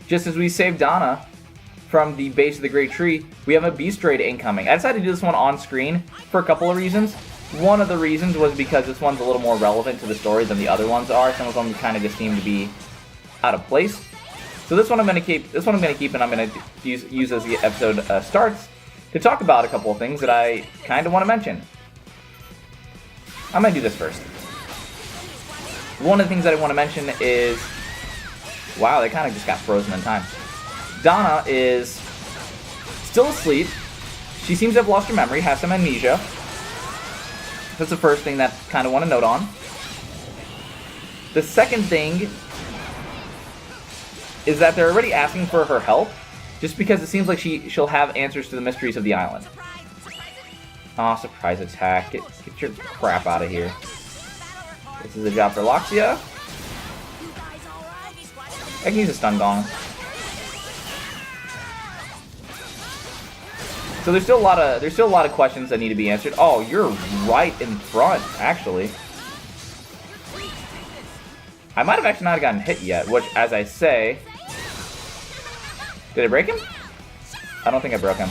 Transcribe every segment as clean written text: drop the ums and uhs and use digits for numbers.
just as we saved Donna from the base of the Great Tree, we have a Beast Raid incoming. I decided to do this one on screen for a couple of reasons. One of the reasons was because this one's a little more relevant to the story than the other ones are. Some of them kind of just seem to be out of place. So this one I'm going to keep. This one I'm going to keep, and I'm going to use as the episode starts to talk about a couple of things that I kind of want to mention. I'm going to do this first. One of the things that I want to mention is, wow, they kind of just got frozen in time. Donna is still asleep. She seems to have lost her memory, has some amnesia. That's the first thing that I kind of want to note on. The second thing is that they're already asking for her help, just because it seems like she'll have answers to the mysteries of the island. Aw, surprise attack. Get your crap out of here. This is a job for Lacrimosa. I can use a stun gong. So there's still a lot of questions that need to be answered. Oh, you're right in front, actually. I might have actually not gotten hit yet, which, as I say... Did I break him? I don't think I broke him.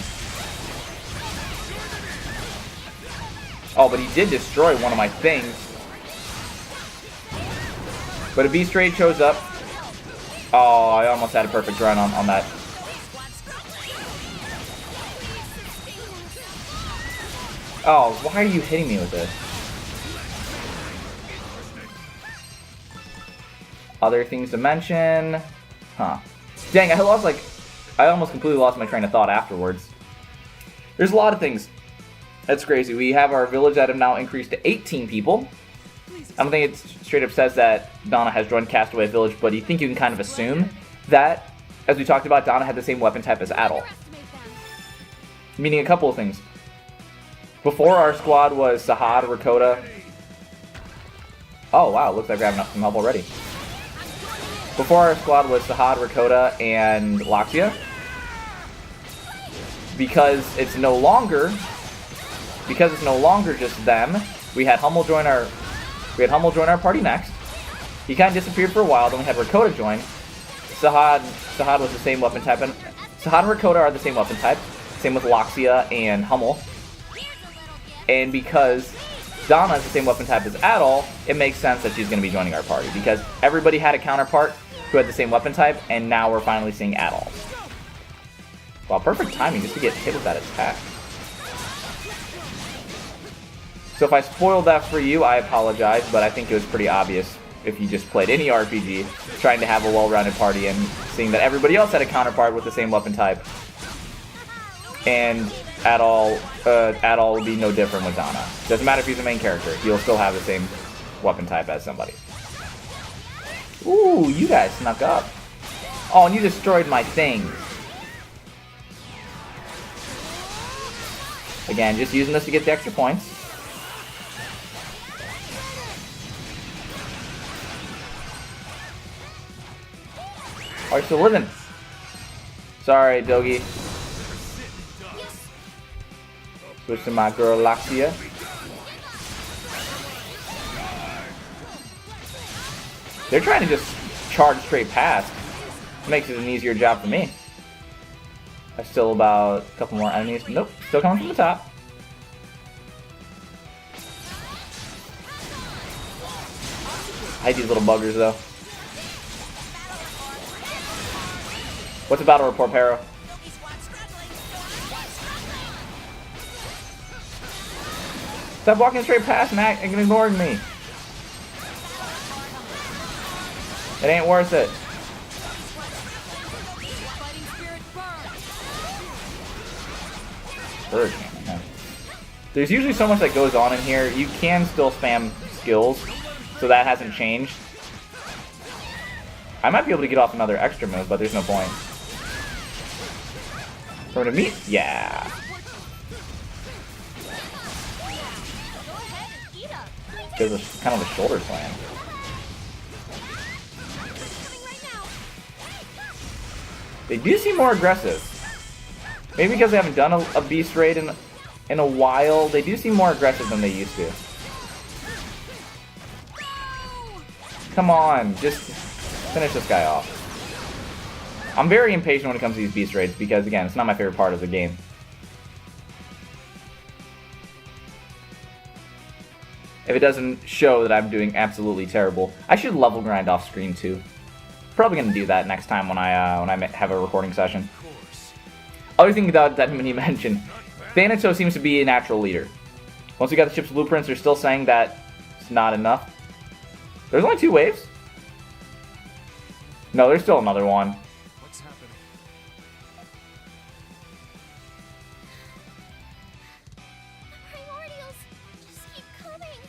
Oh, but he did destroy one of my things. But a Beast Raid shows up. Oh, I almost had a perfect run on that. Oh, why are you hitting me with this? Other things to mention. Huh. Dang, I almost completely lost my train of thought afterwards. There's a lot of things. That's crazy. We have our village that have now increased to 18 people. I don't think it straight up says that Donna has joined Castaway Village, but you think you can kind of assume that, as we talked about, Donna had the same weapon type as Adol. Meaning a couple of things. Before our squad was Sahad, Rakota. Oh wow, looks like we're having some help already. Before our squad was Sahad, Rakota, and Lacrimosa. Because it's no longer just them. We had Hummel join our party next. He kind of disappeared for a while. Then we had Rakota join. Sahad was the same weapon type, and Sahad and Rakota are the same weapon type. Same with Lacrimosa and Hummel. And because Donna is the same weapon type as Adol, it makes sense that she's going to be joining our party. Because everybody had a counterpart who had the same weapon type, and now we're finally seeing Adol. Wow, perfect timing just to get hit with that attack. So if I spoiled that for you, I apologize, but I think it was pretty obvious if you just played any RPG, trying to have a well-rounded party and seeing that everybody else had a counterpart with the same weapon type. And Adol will be no different with Donna. Doesn't matter if he's the main character, he'll still have the same weapon type as somebody. Ooh, you guys snuck up. Oh, and you destroyed my thing. Again, just using this to get the extra points. Oh, you're still living. Sorry, Dogi. Switch to my girl, Lacrimosa. They're trying to just charge straight past. Makes it an easier job for me. There's still about a couple more enemies. Nope, still coming from the top. I hate these little buggers, though. What's a battle report, Pero? Stop walking straight past and ignoring me. It ain't worth it. Yeah. There's usually so much that goes on in here. You can still spam skills, so that hasn't changed. I might be able to get off another extra move, but there's no point. We're gonna meet? Yeah. There's a kind of a shoulder slam. They do seem more aggressive. Maybe because they haven't done a Beast Raid in a while, they do seem more aggressive than they used to. Come on, just finish this guy off. I'm very impatient when it comes to these beast raids because, again, it's not my favorite part of the game. If it doesn't show that I'm doing absolutely terrible. I should level grind off screen too. Probably gonna do that next time when I have a recording session. Other thing that he mentioned, Thanatos seems to be a natural leader. Once we got the ship's blueprints, they're still saying that it's not enough. There's only 2 waves? No, there's still another one. What's happening? Primordials just keep coming.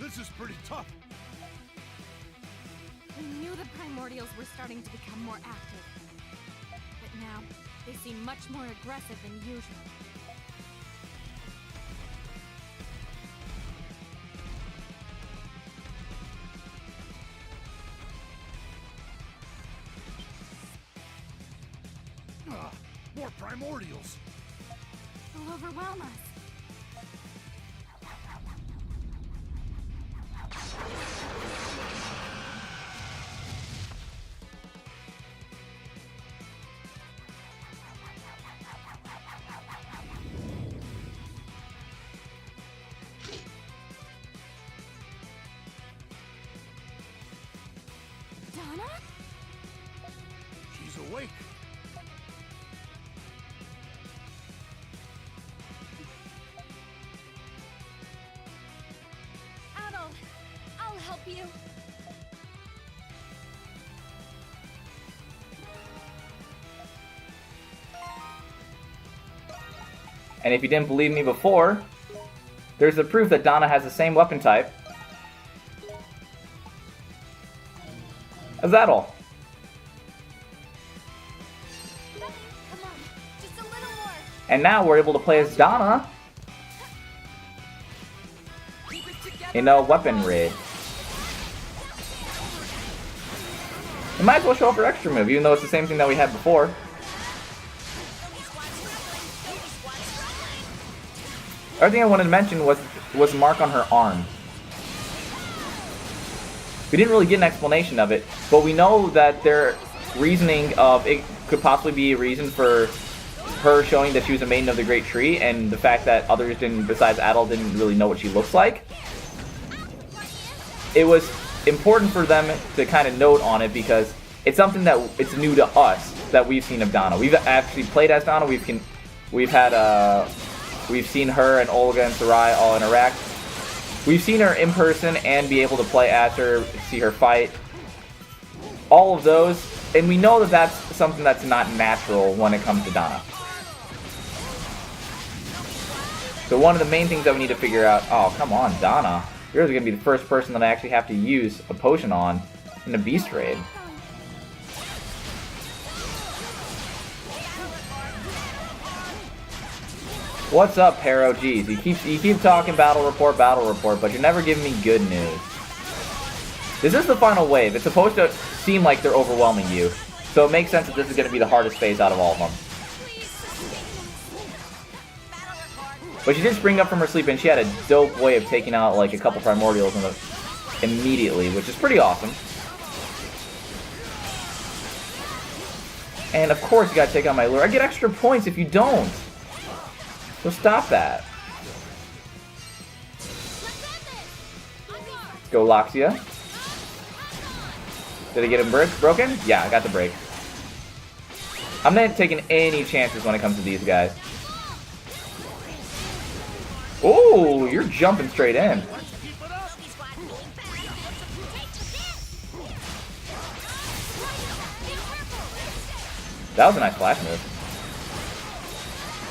This is pretty tough. We knew the Primordials were starting to become more active. But now, they seem much more aggressive than usual. More primordials. They'll overwhelm us. Donna? She's awake. Adol, I'll help you. And if you didn't believe me before, there's the proof that Donna has the same weapon type as Adol. Come on, just a little more. And now we're able to play as Donna Keep it together. in a weapon raid. It might as well show up her extra move, even though it's the same thing that we had before. Other thing I wanted to mention was mark on her arm. We didn't really get an explanation of it, but we know that their reasoning of it could possibly be a reason for her showing that she was a maiden of the Great Tree, and the fact that others didn't, besides Adol, didn't really know what she looks like. It was important for them to kind of note on it because it's something that it's new to us that we've seen of Donna. We've actually played as Donna. We've seen her and Olga and Sarai all interact. We've seen her in person and be able to play as her, see her fight. All of those, and we know that that's something that's not natural when it comes to Donna. So one of the main things that we need to figure out, oh come on Donna, you're going to be the first person that I actually have to use a potion on in a beast raid. What's up, Haro? Geez, you keep talking battle report, but you're never giving me good news. This is the final wave. It's supposed to seem like they're overwhelming you, so it makes sense that this is going to be the hardest phase out of all of them. But she did spring up from her sleep, and she had a dope way of taking out like a couple primordials immediately, which is pretty awesome. And of course you gotta take out my lure. I get extra points if you don't. So stop that. Go Loxia. Did I get him broken? Yeah, I got the break. I'm not taking any chances when it comes to these guys. Oh, you're jumping straight in. That was a nice flash move.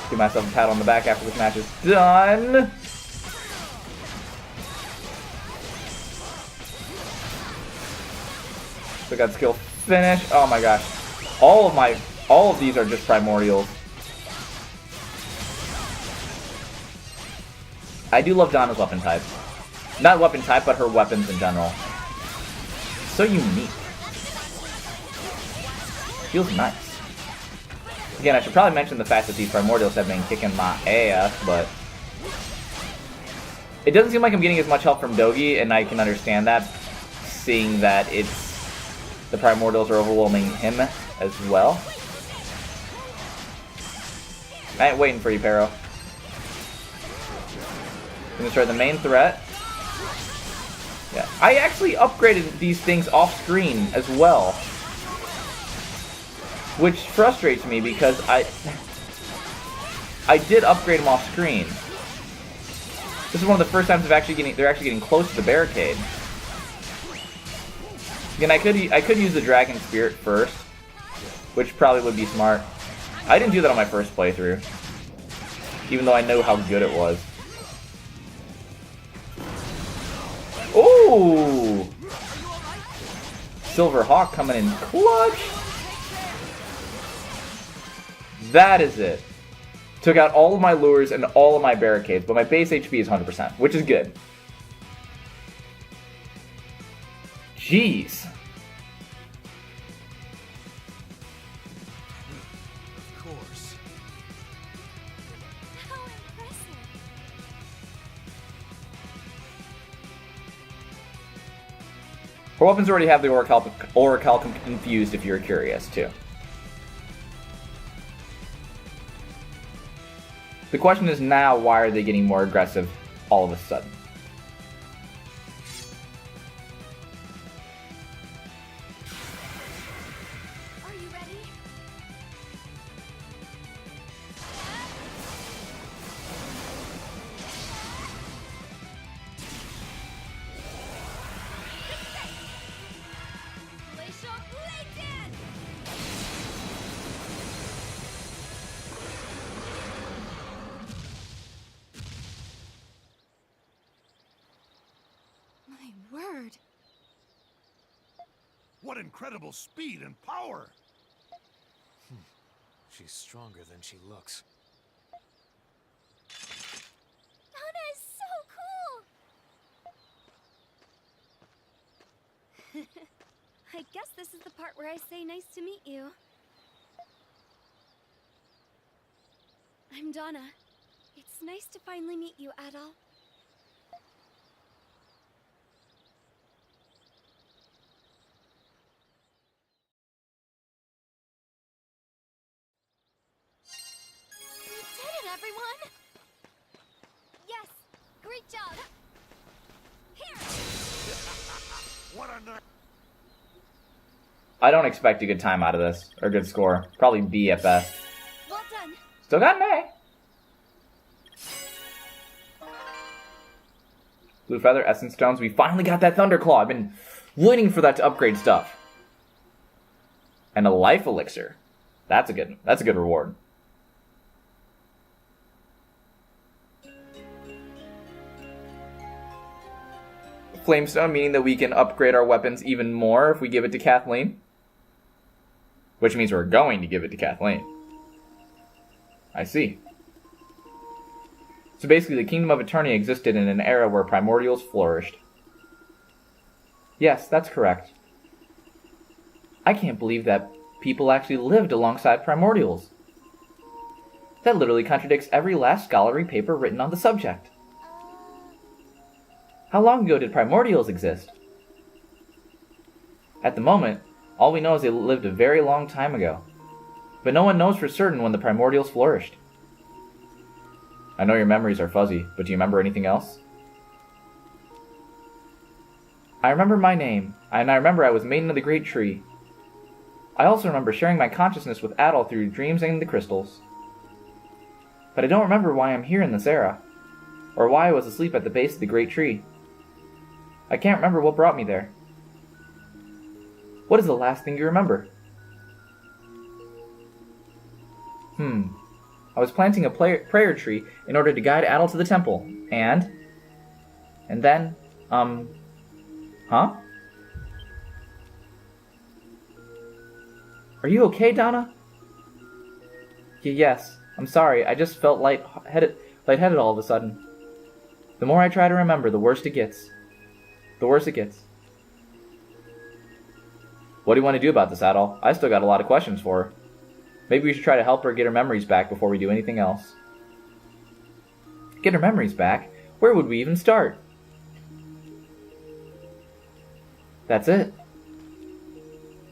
Give myself a pat on the back after this match is done. So got skill finish. Oh my gosh. All of these are just primordials. I do love Donna's weapon type. Not weapon type, but her weapons in general. So unique. Feels nice. Again, I should probably mention the fact that these primordials have been kicking my ass, but it doesn't seem like I'm getting as much help from Dogi, and I can understand that, seeing that The Primordials are overwhelming him as well. I ain't waiting for you, Pero. Gonna start the main threat. Yeah, I actually upgraded these things off screen as well, which frustrates me because I did upgrade them off screen. This is one of the first times they're actually getting close to the barricade. Again, I could use the Dragon Spirit first, which probably would be smart. I didn't do that on my first playthrough, even though I know how good it was. Ooh! Silver Hawk coming in clutch. That is it. Took out all of my lures and all of my barricades, but my base HP is 100%, which is good. Jeez. Of course. How impressive. Her weapons already have the Orichalcum infused if you're curious, too. The question is now, why are they getting more aggressive all of a sudden? Are you ready? Glacial Blade Dance! My word. What incredible speed and power! She's stronger than she looks. Donna is so cool! I guess this is the part where I say nice to meet you. I'm Donna. It's nice to finally meet you, Adol. You did it, everyone! Yes! Great job! Here! What a night! I don't expect a good time out of this, or a good score. Probably B at best. Well done! Still got an A. Blue Feather, Essence Stones. We finally got that Thunderclaw. I've been waiting for that to upgrade stuff. And a Life Elixir. That's a good reward. Flamestone, meaning that we can upgrade our weapons even more if we give it to Kathleen. Which means we're going to give it to Kathleen. I see. So basically, the Kingdom of Eternia existed in an era where Primordials flourished. Yes, that's correct. I can't believe that people actually lived alongside Primordials. That literally contradicts every last scholarly paper written on the subject. How long ago did Primordials exist? At the moment, all we know is they lived a very long time ago. But no one knows for certain when the Primordials flourished. I know your memories are fuzzy, but do you remember anything else? I remember my name, and I remember I was Maiden of the Great Tree. I also remember sharing my consciousness with Adol through dreams and the crystals. But I don't remember why I'm here in this era, or why I was asleep at the base of the Great Tree. I can't remember what brought me there. What is the last thing you remember? I was planting a prayer tree in order to guide Adol to the temple, and then, huh? Are you okay, Donna? Yes, I'm sorry, I just felt lightheaded all of a sudden. The more I try to remember, the worse it gets. The worse it gets. What do you want to do about this, Adol? I still got a lot of questions for her. Maybe we should try to help her get her memories back before we do anything else. Get her memories back? Where would we even start? That's it.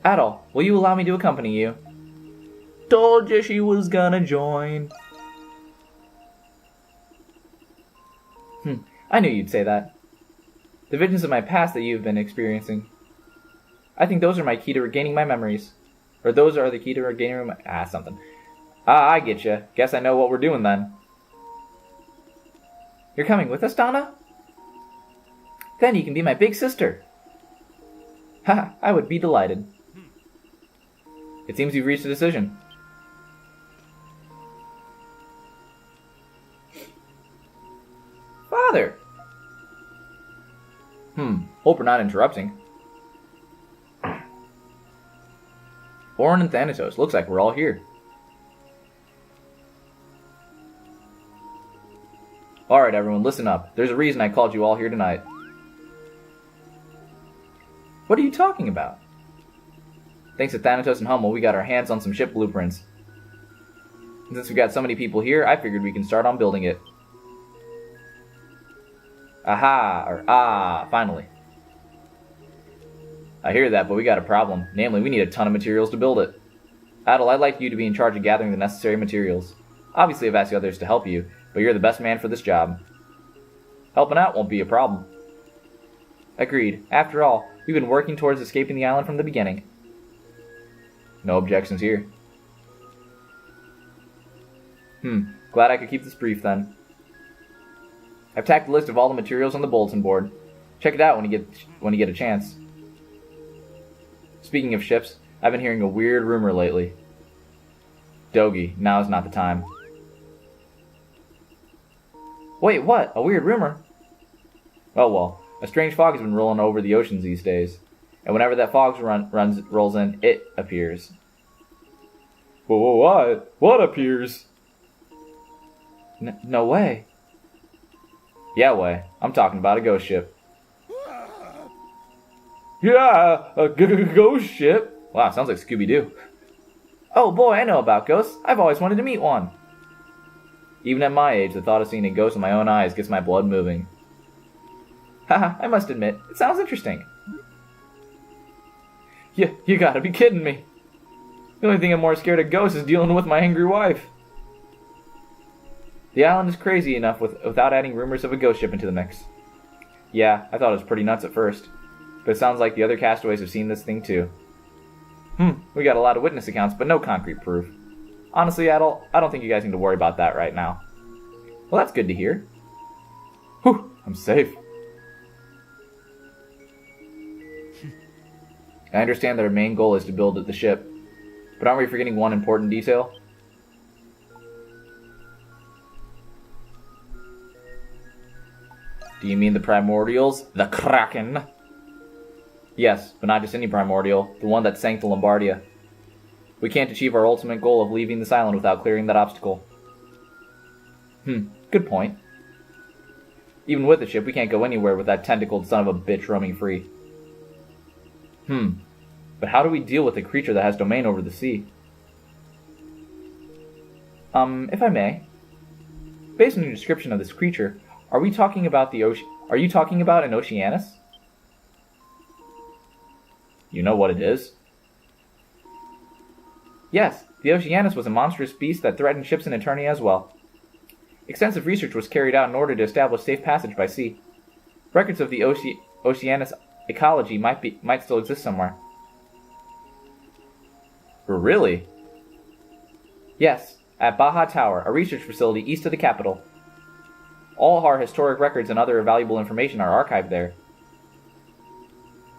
Adol, will you allow me to accompany you? Told you she was gonna join. I knew you'd say that. The visions of my past that you've been experiencing. I think those are my key to regaining my memories. Or those are the key to regaining my... something. I get you. Guess I know what we're doing then. You're coming with us, Donna? Then you can be my big sister. Haha, I would be delighted. It seems you've reached a decision. Father! Hope we're not interrupting. Orin and Thanatos, looks like we're all here. Alright everyone, listen up. There's a reason I called you all here tonight. What are you talking about? Thanks to Thanatos and Hummel, we got our hands on some ship blueprints. And since we got so many people here, I figured we can start on building it. Finally. I hear that, but we got a problem. Namely, we need a ton of materials to build it. Adol, I'd like you to be in charge of gathering the necessary materials. Obviously, I've asked the others to help you, but you're the best man for this job. Helping out won't be a problem. Agreed. After all, we've been working towards escaping the island from the beginning. No objections here. Glad I could keep this brief then. I've tacked a list of all the materials on the bulletin board. Check it out when you get a chance. Speaking of ships, I've been hearing a weird rumor lately. Dogi, now's not the time. Wait, what? A weird rumor? Oh well, a strange fog has been rolling over the oceans these days, and whenever that fog rolls in, it appears. Whoa, what? What appears? No way. Yeah, way. I'm talking about a ghost ship. Yeah, a ghost ship? Wow, sounds like Scooby-Doo. Oh boy, I know about ghosts. I've always wanted to meet one. Even at my age, the thought of seeing a ghost with my own eyes gets my blood moving. Haha, I must admit, it sounds interesting. You gotta be kidding me. The only thing I'm more scared of ghosts is dealing with my angry wife. The island is crazy enough without adding rumors of a ghost ship into the mix. Yeah, I thought it was pretty nuts at first. But it sounds like the other castaways have seen this thing too. We got a lot of witness accounts, but no concrete proof. Honestly, Adol, I don't think you guys need to worry about that right now. Well, that's good to hear. Whew, I'm safe. I understand that our main goal is to build the ship, but aren't we forgetting one important detail? Do you mean the Primordials? The Kraken? Yes, but not just any Primordial, the one that sank the Lombardia. We can't achieve our ultimate goal of leaving this island without clearing that obstacle. Good point. Even with the ship, we can't go anywhere with that tentacled son of a bitch roaming free. But how do we deal with a creature that has domain over the sea? If I may. Based on your description of this creature, are you talking about an Oceanus? You know what it is? Yes, the Oceanus was a monstrous beast that threatened ships in Eternia as well. Extensive research was carried out in order to establish safe passage by sea. Records of the Oceanus ecology might still exist somewhere. Really? Yes, at Baja Tower, a research facility east of the capital. All our historic records and other valuable information are archived there.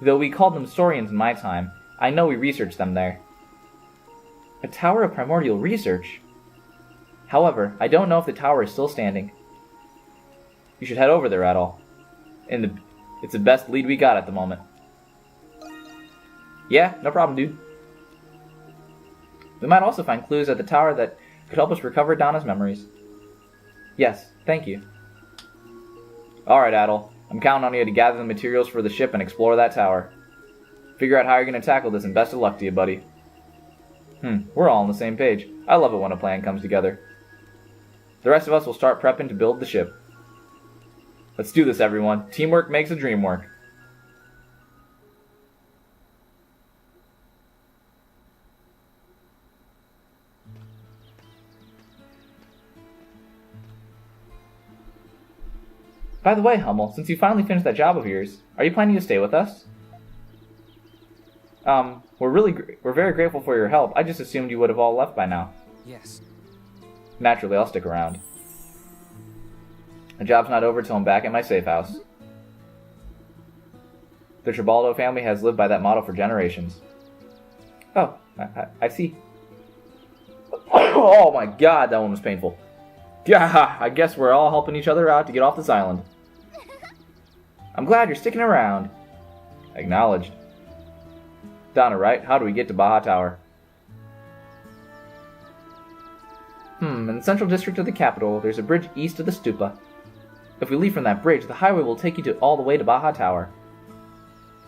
Though we called them Saurians in my time, I know we researched them there. A tower of primordial research? However, I don't know if the tower is still standing. You should head over there, Adol. It's the best lead we got at the moment. Yeah, no problem, dude. We might also find clues at the tower that could help us recover Donna's memories. Yes, thank you. Alright, Adol. I'm counting on you to gather the materials for the ship and explore that tower. Figure out how you're going to tackle this, and best of luck to you, buddy. We're all on the same page. I love it when a plan comes together. The rest of us will start prepping to build the ship. Let's do this, everyone. Teamwork makes a dream work. By the way, Hummel, since you finally finished that job of yours, are you planning to stay with us? We're very grateful for your help. I just assumed you would have all left by now. Yes. Naturally, I'll stick around. The job's not over till I'm back at my safe house. The Tribaldo family has lived by that motto for generations. Oh, I see. Oh my god, that one was painful. Yeah, I guess we're all helping each other out to get off this island. I'm glad you're sticking around. Acknowledged. Donna, right? How do we get to Baja Tower? In the central district of the capital, there's a bridge east of the stupa. If we leave from that bridge, the highway will take you all the way to Baja Tower.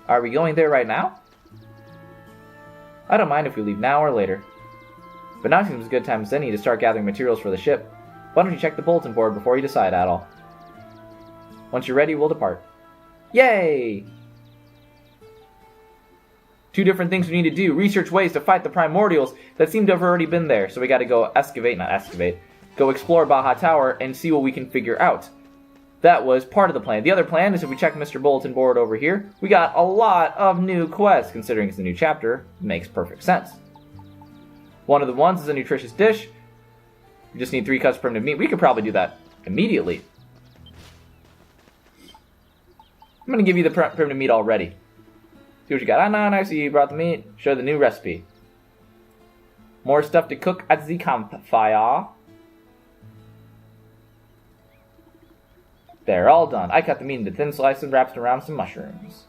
Are we going there right now? I don't mind if we leave now or later. But now seems a good time as any to start gathering materials for the ship. Why don't you check the bulletin board before you decide, Adol? Once you're ready, we'll depart. Yay! 2 different things we need to do. Research ways to fight the Primordials that seem to have already been there. So we gotta go go explore Baja Tower and see what we can figure out. That was part of the plan. The other plan is if we check Mr. Bulletin Board over here, we got a lot of new quests. Considering it's a new chapter, makes perfect sense. One of the ones is a nutritious dish. We just need 3 cups of primitive meat. We could probably do that immediately. I'm going to give you the primitive meat already. See what you got. I see you brought the meat. Show the new recipe. More stuff to cook at the campfire. They're all done. I cut the meat into thin slices and wrapped around some mushrooms.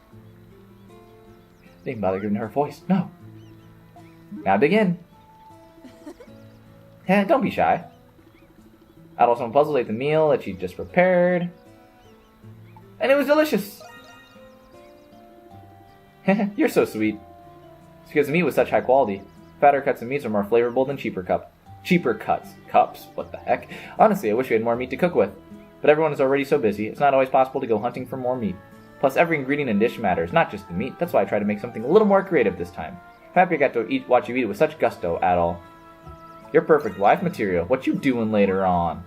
Didn't bother giving her a voice. No. Now dig in. Don't be shy. Adolf's own puzzle ate the meal that she just prepared. And it was delicious. You're so sweet. It's because the meat was such high quality. Fatter cuts of meats are more flavorful than cheaper cuts. Cups? What the heck? Honestly, I wish we had more meat to cook with. But everyone is already so busy, it's not always possible to go hunting for more meat. Plus, every ingredient and dish matters, not just the meat. That's why I tried to make something a little more creative this time. I'm happy I got to watch you eat it with such gusto, Adol. You're perfect wife material. What you doing later on?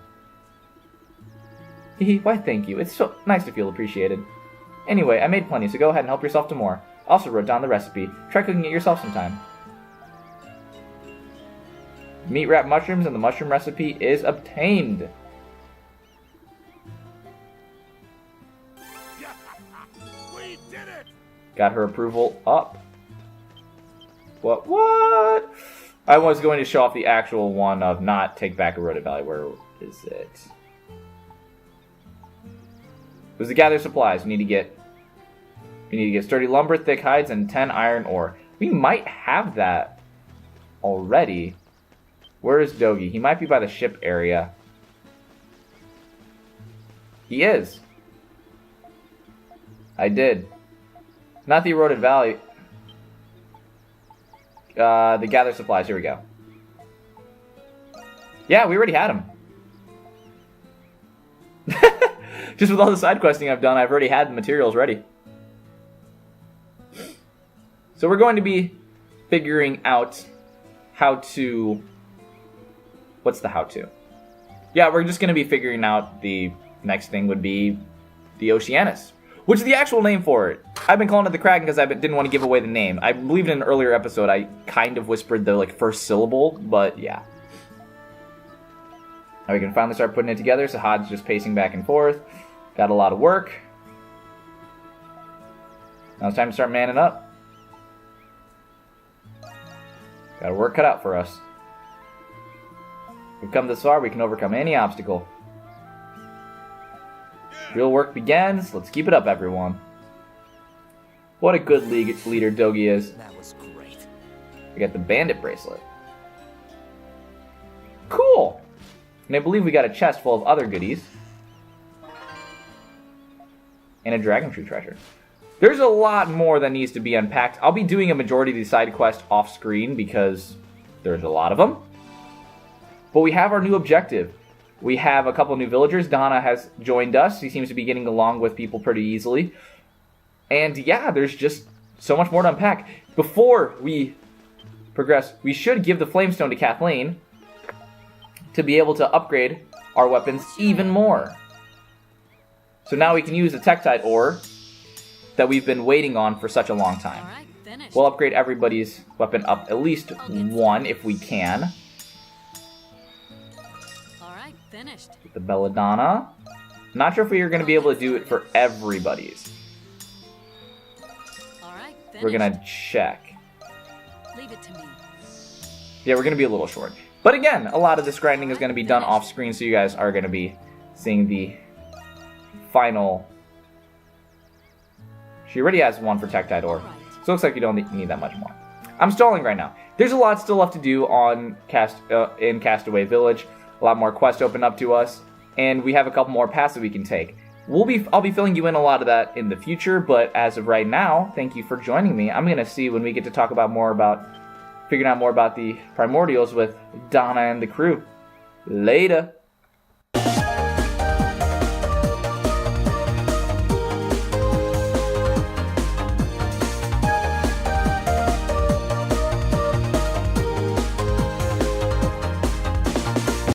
Why thank you. It's so nice to feel appreciated. Anyway, I made plenty, so go ahead and help yourself to more. I also wrote down the recipe. Try cooking it yourself sometime. Meat wrapped mushrooms and the mushroom recipe is obtained. We did it! Got her approval up. What? I was going to show off the actual one of not take back eroded valley. Where is it? It was to gather supplies. We need to get sturdy lumber, thick hides, and 10 iron ore. We might have that already. Where is Dogi? He might be by the ship area. He is. I did. Not the eroded valley. The gather supplies. Here we go. Yeah, we already had him. Just with all the side questing I've done, I've already had the materials ready. So we're going to be figuring out how to... What's the how-to? Yeah, we're just going to be figuring out the next thing would be the Oceanus, which is the actual name for it. I've been calling it the Kraken because I didn't want to give away the name. I believe in an earlier episode I kind of whispered the first syllable, but yeah. Now we can finally start putting it together. Sahad's just pacing back and forth. Got a lot of work. Now it's time to start manning up. Got work cut out for us. We've come this far, we can overcome any obstacle. Real work begins. Let's keep it up, everyone. What a good leader Dogi is. That was great. We got the bandit bracelet. Cool! And I believe we got a chest full of other goodies. And a dragon tree treasure. There's a lot more that needs to be unpacked. I'll be doing a majority of these side quests off screen because there's a lot of them. But we have our new objective. We have a couple new villagers. Donna has joined us. He seems to be getting along with people pretty easily. And yeah, there's just so much more to unpack. Before we progress, we should give the Flamestone to Kathleen to be able to upgrade our weapons even more. So now we can use the Tektite ore that we've been waiting on for such a long time. Alright, finished. We'll upgrade everybody's weapon up at least one if we can. Alright, finished. The Belladonna. Not sure if we are going to be able to do it for everybody's. Alright, finished. We're going to check. Leave it to me. Yeah, we're going to be a little short. But again, a lot of this grinding is going to be done off screen, so you guys are going to be seeing the final. She already has one for Tektite ore, so it looks like you don't need that much more. I'm stalling right now. There's a lot still left to do on in Castaway Village. A lot more quests open up to us, and we have a couple more paths that we can take. I'll be filling you in a lot of that in the future, but as of right now, thank you for joining me. I'm going to see when we get to talk about figuring out more about the Primordials with Donna and the crew. Later.